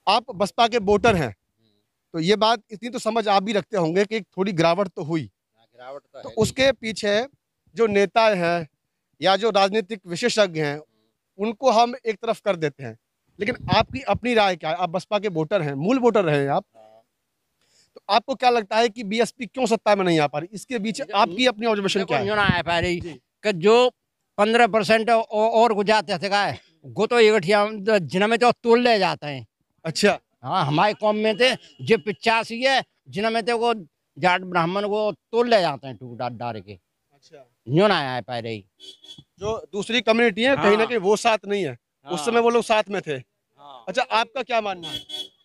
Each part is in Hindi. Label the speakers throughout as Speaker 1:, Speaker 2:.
Speaker 1: आप बसपा के वोटर हैं, तो ये बात इतनी तो समझ आप भी रखते होंगे कि थोड़ी गिरावट तो हुई।
Speaker 2: गिरावट
Speaker 1: तो उसके पीछे जो नेता हैं या जो राजनीतिक विशेषज्ञ हैं, उनको हम एक तरफ कर देते हैं। लेकिन आपकी अपनी राय क्या है? आप बसपा के वोटर हैं, मूल वोटर रहे हैं आप, तो आपको क्या लगता है कि बीएसपी क्यों सत्ता में नहीं आ पा रही? इसके बीच आपकी अपनी ऑब्जर्वेशन क्या है?
Speaker 2: आ पा रही कि जो 15% और गुजारते थे का वो तो एकठिया जिनमें तो तोड़ ले जाते हैं।
Speaker 1: अच्छा,
Speaker 2: हाँ, हमारे कौम में थे जो 85 है, जिनमें थे वो जाट ब्राह्मण को तोड़ ले जाते हैं टूट डार के।
Speaker 1: अच्छा,
Speaker 2: यूं ना आ पा रही।
Speaker 1: जो दूसरी कम्युनिटी है कहीं ना
Speaker 2: हाँ,
Speaker 1: कहीं वो साथ नहीं है। उस समय वो लोग साथ में थे।
Speaker 2: हाँ।
Speaker 1: अच्छा, आपका क्या मानना है?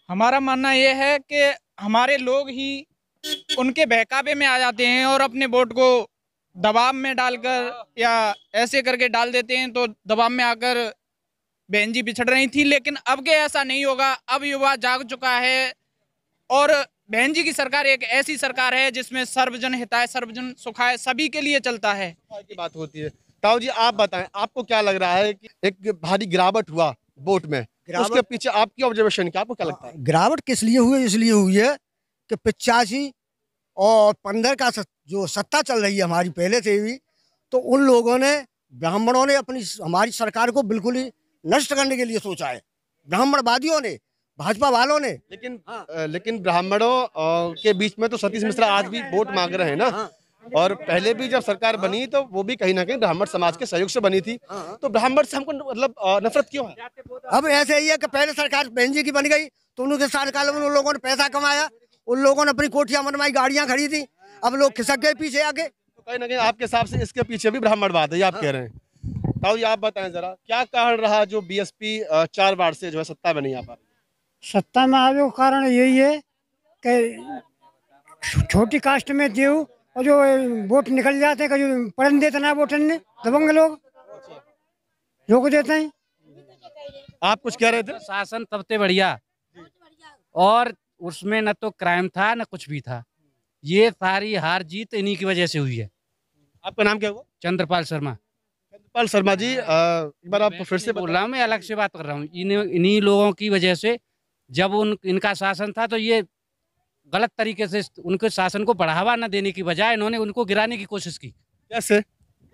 Speaker 3: हमारा मानना ये है कि हमारे लोग ही उनके बहकावे में आ जाते हैं और अपने वोट को दबाव में डालकर या ऐसे करके डाल देते हैं, तो दबाव में आकर बहन जी बिछड़ रही थी। लेकिन अब के ऐसा नहीं होगा, अब युवा जाग चुका है और बहन जी की सरकार एक ऐसी सरकार है जिसमें सर्वजन हिताय सर्वजन सुखाय सभी के लिए चलता है।
Speaker 1: की बात होती है। ताऊ जी, आप बताएं, आपको क्या लग रहा है कि एक भारी गिरावट हुआ वोट में, उसके पीछे आपकी ऑब्जर्वेशन क्या, आपको क्या लगता है?
Speaker 4: गिरावट किस लिए हुई? इसलिए हुई है कि 85 और 15 का जो सत्ता चल रही है हमारी पहले से भी, तो उन लोगों ने, ब्राह्मणों ने अपनी हमारी सरकार को बिल्कुल ही नष्ट करने के लिए सोचा है। ब्राह्मणवादियों ने, भाजपा वालों ने।
Speaker 1: लेकिन ब्राह्मणों के बीच में तो सतीश मिश्रा आज भी वोट मांग रहे हैं ना। और पहले भी जब सरकार बनी तो वो भी कहीं ना कहीं ब्राह्मण समाज के सहयोग से बनी थी। तो ब्राह्मण से हमको मतलब नफरत क्यों है?
Speaker 4: अब ऐसे ही है कि पहले सरकार बहन जी की बन गई तो उनके कार्यकाल में उन लोगों ने पैसा कमाया, उन लोगों ने अपनी कोठियां बनवाई, गाड़ियां खरीदी, अब लोग खिसक गए पीछे आगे।
Speaker 1: तो कहीं ना कहीं आपके हिसाब से इसके पीछे भी ब्राह्मणवाद है, ये आप कह रहे हैं। ताऊ जी, आप बताएं जरा, क्या कारण रहा जो बीएसपी 4 बार से जो है सत्ता में नहीं आ पा रही?
Speaker 5: सत्ता में आने का कारण यही है कि छोटी कास्ट में जो और जो वोट निकल जाते हैं, जो पढ़ने देते ना वोट ने दबंग लोग रोक देते हैं।
Speaker 1: आप कुछ कह रहे थे?
Speaker 6: शासन तब से बढ़िया, और उसमें न तो क्राइम था न कुछ भी था। ये सारी हार जीत इन्हीं की वजह से हुई है।
Speaker 1: आपका नाम क्या हुआ?
Speaker 6: चंद्रपाल शर्मा।
Speaker 1: चंद्रपाल शर्मा जी, एक बार आप फिर से
Speaker 6: बोल रहा हूँ, मैं अलग से बात कर रहा हूँ। इन्हीं लोगों की वजह से जब इनका शासन था तो ये गलत तरीके से उनके शासन को बढ़ावा न देने की बजाय इन्होंने उनको गिराने की कोशिश की।
Speaker 1: कैसे?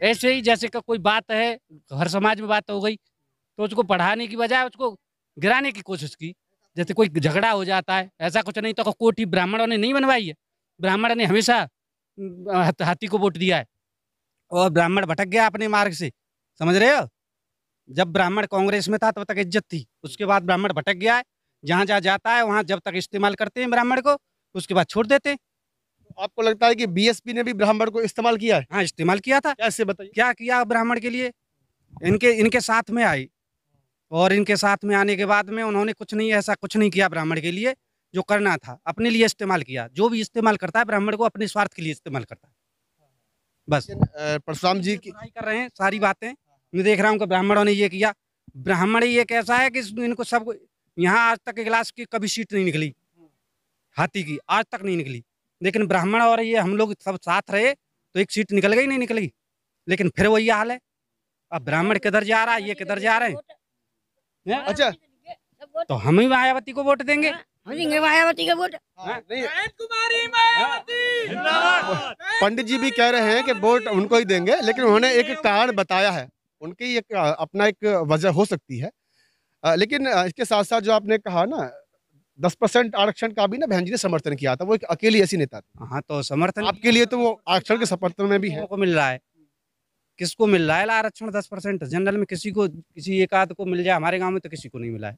Speaker 6: ऐसे ही जैसे कि कोई बात है, हर समाज में बात हो गई तो उसको बढ़ाने की बजाय उसको गिराने की कोशिश की। जैसे कोई झगड़ा हो जाता है, ऐसा कुछ नहीं तो कोठी ब्राह्मणों ने नहीं बनवाई है। ब्राह्मण ने हमेशा हाथी को वोट दिया है और ब्राह्मण भटक गया अपने मार्ग से, समझ रहे हो? जब ब्राह्मण कांग्रेस में था तब तक इज्जत थी, उसके बाद ब्राह्मण भटक गया है। जहाँ जहाँ जाता है वहाँ जब तक इस्तेमाल करते हैं ब्राह्मण को, उसके बाद छोड़ देते हैं।
Speaker 1: आपको लगता है कि बीएसपी ने भी ब्राह्मण को इस्तेमाल किया है?
Speaker 6: हाँ, इस्तेमाल किया था।
Speaker 1: कैसे बताइए?
Speaker 6: क्या किया ब्राह्मण के लिए? इनके साथ में आई और इनके साथ में आने के बाद में उन्होंने कुछ नहीं, ऐसा कुछ नहीं किया ब्राह्मण के लिए जो करना था, अपने लिए इस्तेमाल किया। जो भी इस्तेमाल करता है ब्राह्मण को अपने स्वार्थ के लिए इस्तेमाल करता है, बस।
Speaker 1: परशुराम जी की
Speaker 6: कर रहे हैं सारी बातें, मैं देख रहा हूँ कि ब्राह्मणों ने ये किया। ब्राह्मण ही एक ऐसा है कि इनको सब, यहाँ आज तक क्लास की कभी सीट नहीं निकली हाथी की, आज तक नहीं निकली। लेकिन ब्राह्मण और ये हम लोग सब साथ रहे तो एक सीट निकल गई, नहीं निकल गई। लेकिन फिर वही हाल है, अब ब्राह्मण किधर जा रहा है, ये किधर जा रहे हैं।
Speaker 1: अच्छा,
Speaker 6: तो हम ही मायावती को वोट देंगे।
Speaker 5: मायावती का वोट
Speaker 1: पंडित जी भी कह रहे हैं कि वोट उनको ही देंगे, लेकिन उन्होंने एक कारण बताया है, उनकी एक अपना एक वजह हो सकती है। लेकिन इसके साथ साथ जो आपने कहा ना 10% आरक्षण का भी ना बहन जी ने समर्थन किया था, वो एक अकेली ऐसी नेता थी।
Speaker 6: हाँ, तो समर्थन
Speaker 1: आपके लिए तो वो आरक्षण के समर्थन में भी है।
Speaker 6: को मिल रहा है, किसको मिल रहा है आरक्षण? 10% जनरल में किसी को, किसी एक आध को मिल जाए। हमारे गांव में तो किसी को नहीं मिला है,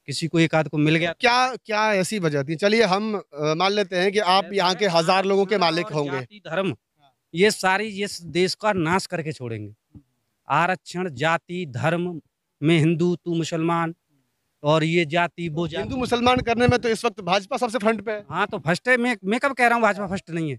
Speaker 6: किसी को एक आध को मिल गया।
Speaker 1: क्या ऐसी वजह थी? चलिए हम मान लेते हैं कि आप यहाँ के 1000 लोगों के मालिक होंगे।
Speaker 6: धर्म, ये सारी ये देश का नाश करके छोड़ेंगे। आरक्षण, जाति धर्म में हिंदू तू मुसलमान, और ये जाति वो जाति।
Speaker 1: हिंदू मुसलमान करने में तो इस वक्त भाजपा सबसे फ्रंट पे है।
Speaker 6: हाँ, तो फर्स्ट है। मैं कब कह रहा हूँ भाजपा फर्स्ट नहीं है?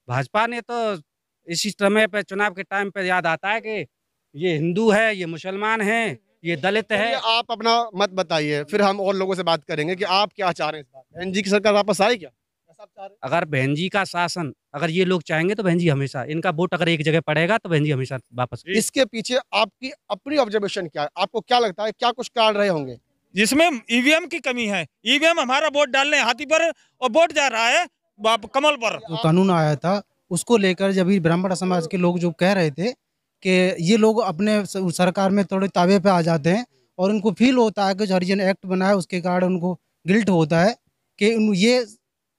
Speaker 6: भाजपा ने तो इसी समय पे चुनाव के टाइम पे याद आता है कि ये हिंदू है, ये मुसलमान है, ये दलित है।
Speaker 1: आप अपना मत बताइए, फिर हम और लोगों से बात करेंगे कि आप क्या चाह रहे हैं इस बार। बहन जी की सरकार वापस आए क्या? ऐसा आप चाह रहे हैं?
Speaker 6: अगर बहन जी का शासन, अगर ये लोग चाहेंगे तो बहन जी हमेशा, इनका वोट अगर एक जगह पड़ेगा तो बहन जी हमेशा वापस।
Speaker 1: इसके पीछे आपकी अपनी ऑब्जर्वेशन क्या है? आपको क्या लगता है, क्या कुछ कारण रहे होंगे?
Speaker 7: जिसमें ईवीएम की कमी है। ईवीएम हमारा वोट डालने हाथी पर और वोट जा रहा है कमल पर।
Speaker 8: जो कानून आया था उसको लेकर जब ब्राह्मण समाज के लोग जो कह रहे थे कि ये लोग अपने सरकार में थोड़े ताबे पे आ जाते हैं और उनको फील होता है कि जो हरिजन एक्ट बना है उसके कारण उनको गिल्ट होता है कि ये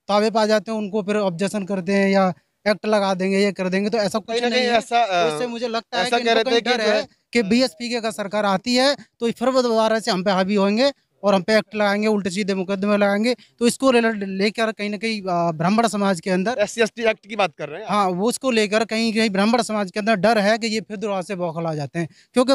Speaker 8: ताबे पे आ जाते हैं, उनको फिर ऑब्जेक्शन करते हैं या एक्ट लगा देंगे, ये कर देंगे। तो ऐसा कुछ नहीं है। तो इससे मुझे लगता है कि इनको कहीं डर है कि बीएसपी की अगर सरकार आती है तो फिर वो दोबारा से हम पे हावी होंगे और हम पे एक्ट लगाएंगे, उल्टे सीधे मुकदमे लगाएंगे। तो इसको लेकर कहीं ना कहीं ब्राह्मण समाज के अंदर
Speaker 1: SC/ST एक्ट की बात कर रहे हैं।
Speaker 8: हाँ, वो उसको लेकर कहीं कहीं ब्राह्मण समाज के अंदर डर है कि ये फिर दोबारा से बौखला जाते हैं, क्योंकि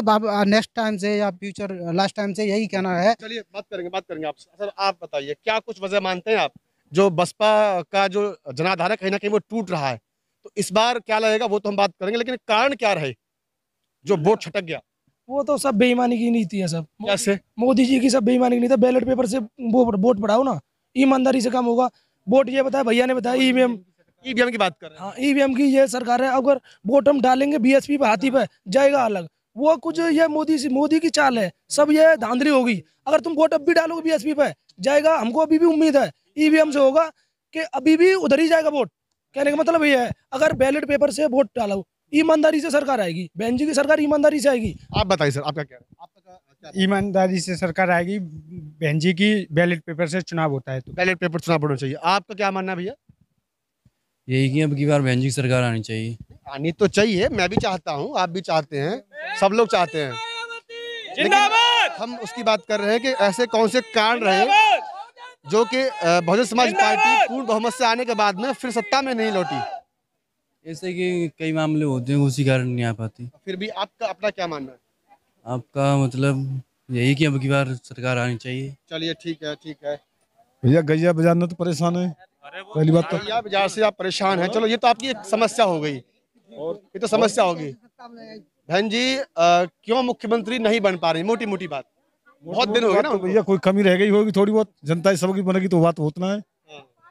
Speaker 8: नेक्स्ट टाइम से या फ्यूचर लास्ट टाइम से यही कहना है।
Speaker 1: चलिए बात करेंगे आप। सर आप बताइए क्या कुछ वजह मानते हैं आप जो बसपा का जो जनाधार है कहीं ना कहीं वो टूट रहा है, तो इस बार क्या लगेगा वो तो हम बात करेंगे, लेकिन कारण क्या रहे जो वोट छटक गया?
Speaker 9: वो तो सब बेईमानी की नीति है। सब
Speaker 1: कैसे?
Speaker 9: मोदी जी की सब बेईमानी की नीति। बैलेट पेपर से वो वोट बढ़ाओ ना, ईमानदारी से काम होगा। वोट ये बताया भैया ने बताया ईवीएम
Speaker 1: की बात कर रहे हैं।
Speaker 9: हाँ, ईवीएम की ये सरकार है। अगर वोट हम डालेंगे बीएसपी पे हाथी पे जाएगा अलग, वो कुछ ये मोदी की चाल है, सब ये धांधली होगी। अगर तुम वोट अब भी डालोगे बीएसपी पे जाएगा, हमको अभी भी उम्मीद है ईवीएम से होगा कि अभी भी उधर ही जाएगा वोट। कहने का मतलब ये है अगर बैलेट पेपर से वोट डालो ईमानदारी से सरकार आएगी, बहन जी की सरकार ईमानदारी से आएगी।
Speaker 1: आप बताइए सर आपका क्या है?
Speaker 10: ईमानदारी से सरकार आएगी, बहन जी की बैलेट पेपर से चुनाव होता है तो
Speaker 1: बैलेट पेपर चुनाव होना चाहिए। आपका क्या मानना है भैया?
Speaker 11: यही कि अब की बार बहन जी की सरकार आनी चाहिए।
Speaker 1: आनी तो चाहिए, मैं भी चाहता हूँ, आप भी चाहते हैं, सब लोग चाहते हैं, लेकिन हम उसकी बात कर रहे हैं कि ऐसे कौन से कारण रहे जो कि बहुजन समाज पार्टी पूर्ण बहुमत से आने के बाद में फिर सत्ता में नहीं लौटी।
Speaker 11: ऐसे कि कई मामले होते हैं उसी कारण नहीं आ पाती।
Speaker 1: फिर भी आपका अपना क्या मानना है?
Speaker 11: आपका मतलब यही कि अब की बार सरकार आनी चाहिए।
Speaker 1: चलिए ठीक है
Speaker 12: भैया गैया बाजार में तो परेशान है। पहली बात तो
Speaker 1: गैया बाजार से आप परेशान हैं। चलो ये तो आपकी एक समस्या हो गई, और ये तो समस्या होगी। बहन जी क्यों मुख्यमंत्री नहीं बन पा रही? मोटी मोटी बात, बहुत दिन हो गए ना।
Speaker 12: भैया कोई कमी रह गई होगी थोड़ी बहुत, जनता सबकी बनेगी तो बात होतना है।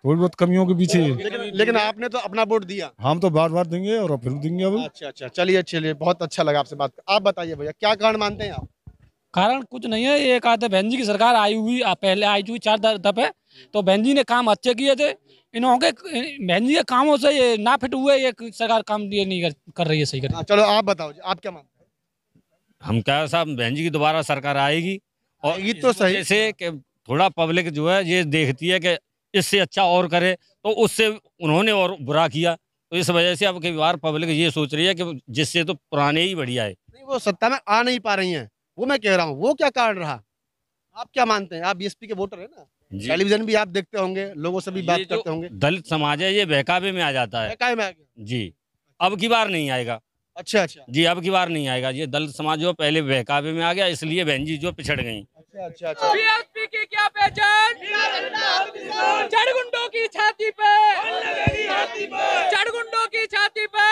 Speaker 12: थोड़ी बहुत कमियों के पीछे
Speaker 1: लेकिन आपने तो अपना वोट दिया।
Speaker 12: हम तो बार देंगे और फिर देंगे अब।
Speaker 1: अच्छा चलिए बहुत अच्छा लगा आपसे बात। आप बताइए भैया क्या कारण मानते हैं आप?
Speaker 6: कारण कुछ नहीं है, ये कहा था बहन जी की सरकार आई हुई पहले आई हुई 4 दफे, तो बहन जी ने काम अच्छे किए थे। इन्होंने बहन जी के कामों से ये ना फिट हुए, ये सरकार काम ये नहीं कर रही है सही कर।
Speaker 1: चलो आप बताओ आप क्या मानते हैं?
Speaker 13: हम क्या साहब बहन जी की दोबारा सरकार आएगी, और
Speaker 1: ये तो सही
Speaker 13: जैसे कि थोड़ा पब्लिक जो है ये देखती है कि इससे अच्छा और करे, तो उससे उन्होंने और बुरा किया, तो इस वजह से अब कई बार पब्लिक ये सोच रही है कि जिससे तो पुराने ही बढ़िया है।
Speaker 1: नहीं, वो सत्ता में आ नहीं पा रही हैं, वो मैं कह रहा हूँ, वो क्या कारण रहा? आप क्या मानते हैं? आप बीएसपी के वोटर है ना, टेलीविजन भी आप देखते होंगे, लोगों से भी बात करते होंगे।
Speaker 13: दलित समाज है ये बहकावे में आ जाता है।
Speaker 1: बहकावे में आ गया
Speaker 13: जी, अब की बार नहीं आएगा।
Speaker 1: अच्छा
Speaker 13: जी, अब की बार नहीं आएगा। ये दलित समाज जो पहले बहकावे में आ गया, इसलिए बहन जी जो पिछड़ गई।
Speaker 1: अच्छा
Speaker 3: बीएसपी की क्या पहचान? जड़गुंडों की छाती पे, जड़गुंडों की छाती पे।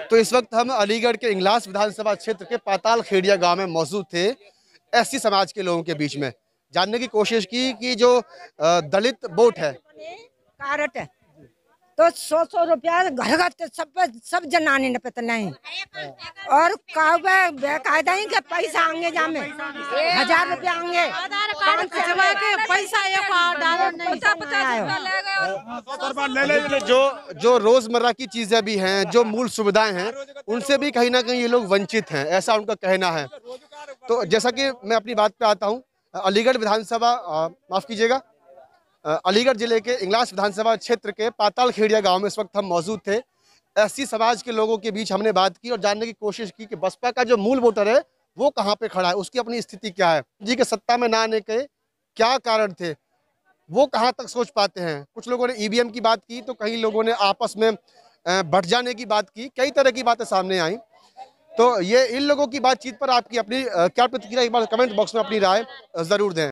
Speaker 1: तो इस वक्त हम अलीगढ़ के इंगलास विधानसभा क्षेत्र के पाताल खेड़िया गांव में मौजूद थे, एससी समाज के लोगों के बीच में जानने की कोशिश की कि जो दलित वोट है
Speaker 14: कारट है तो 100 रुपया घर घर सब जनाने न पता नहीं, और बेकायदा ही के पैसा आएंगे जामे 1000 रुपया आएंगे
Speaker 1: जो रोजमर्रा की चीजें भी हैं, जो मूल सुविधाएं हैं, उनसे भी कहीं ना कहीं ये लोग वंचित हैं, ऐसा उनका कहना है। तो जैसा कि मैं अपनी बात पे आता हूँ, अलीगढ़ विधानसभा माफ कीजिएगा अलीगढ़ जिले के इंगलास विधानसभा क्षेत्र के पाताल खेड़िया गांव में इस वक्त हम मौजूद थे। एससी समाज के लोगों के बीच हमने बात की और जानने की कोशिश की कि बसपा का जो मूल वोटर है वो कहां पे खड़ा है, उसकी अपनी स्थिति क्या है, जी के सत्ता में ना आने के क्या कारण थे, वो कहां तक सोच पाते हैं। कुछ लोगों ने ईवीएम की बात की, तो कई लोगों ने आपस में बट जाने की बात की, कई तरह की बातें सामने आई। तो ये इन लोगों की बातचीत पर आपकी अपनी क्या प्रतिक्रिया, एक बार कमेंट बॉक्स में अपनी राय जरूर दें।